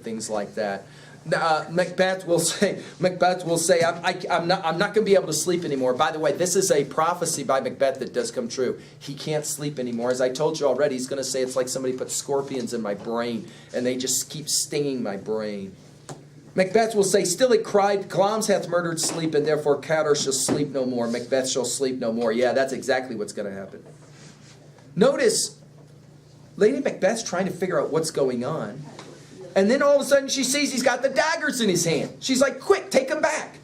things like that. Macbeth will say, I'm not going to be able to sleep anymore. By the way, this is a prophecy by Macbeth that does come true. He can't sleep anymore. As I told you already, he's going to say it's like somebody put scorpions in my brain, and they just keep stinging my brain. Macbeth will say, still it cried, Glamis hath murdered sleep, and therefore Cador shall sleep no more. Macbeth shall sleep no more. Yeah, that's exactly what's going to happen. Notice, Lady Macbeth's trying to figure out what's going on. And then all of a sudden she sees he's got the daggers in his hand. She's like, quick, take them back.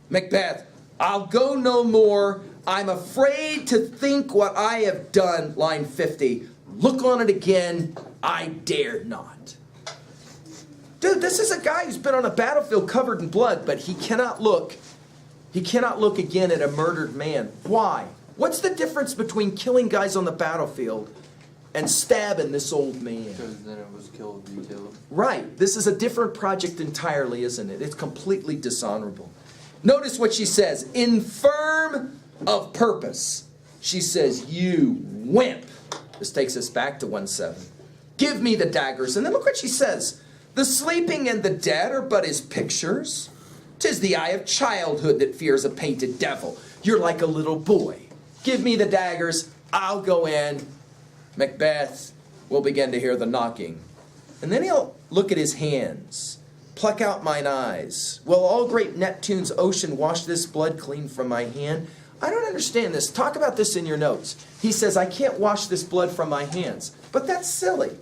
Macbeth, I'll go no more. I'm afraid to think what I have done. Line 50. Look on it again. I dare not. Dude, this is a guy who's been on a battlefield covered in blood, but he cannot look. He cannot look again at a murdered man. Why? What's the difference between killing guys on the battlefield and stabbing this old man? Because then it was killed, rekilled. Right. This is a different project entirely, isn't it? It's completely dishonorable. Notice what she says. Infirm of purpose. She says, you wimp. This takes us back to 1:7. Give me the daggers. And then look what she says. The sleeping and the dead are but his pictures. 'Tis the eye of childhood that fears a painted devil. You're like a little boy. Give me the daggers. I'll go in. Macbeth will begin to hear the knocking. And then he'll look at his hands. Pluck out mine eyes. Will all great Neptune's ocean wash this blood clean from my hand? I don't understand this. Talk about this in your notes. He says, I can't wash this blood from my hands. But that's silly.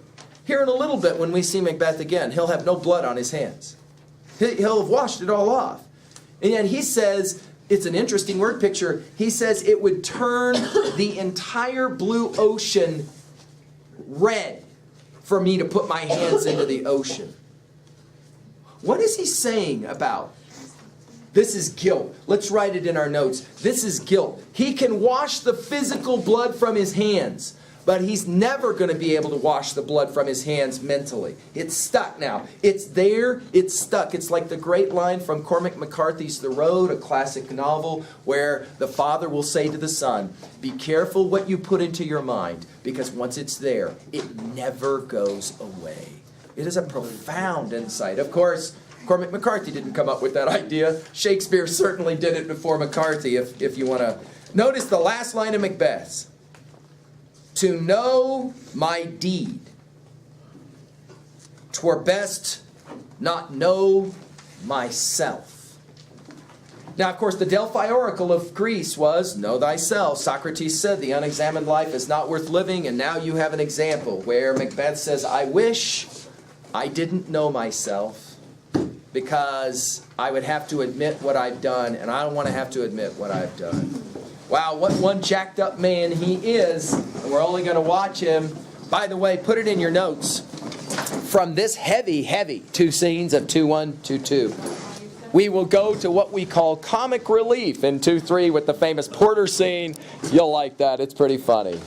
Here in a little bit when we see Macbeth again, he'll have no blood on his hands. He'll have washed it all off. And yet he says, it's an interesting word picture. He says it would turn the entire blue ocean red for me to put my hands into the ocean. What is he saying about? This is guilt. Let's write it in our notes. This is guilt. He can wash the physical blood from his hands, but he's never going to be able to wash the blood from his hands mentally. It's stuck now. It's there. It's stuck. It's like the great line from Cormac McCarthy's The Road, a classic novel, where the father will say to the son, be careful what you put into your mind, because once it's there, it never goes away. It is a profound insight. Of course, Cormac McCarthy didn't come up with that idea. Shakespeare certainly did it before McCarthy, if you want to. Notice the last line of Macbeth's. To know my deed, 'twere best not know myself. Now, of course, the Delphi oracle of Greece was, know thyself. Socrates said the unexamined life is not worth living, and now you have an example where Macbeth says, I wish I didn't know myself, because I would have to admit what I've done, and I don't want to have to admit what I've done. Wow, what one jacked up man he is. And we're only going to watch him. By the way, put it in your notes. From this heavy 2 scenes of 2:1, 2:2, we will go to what we call comic relief in 2:3 with the famous Porter scene. You'll like that. It's pretty funny.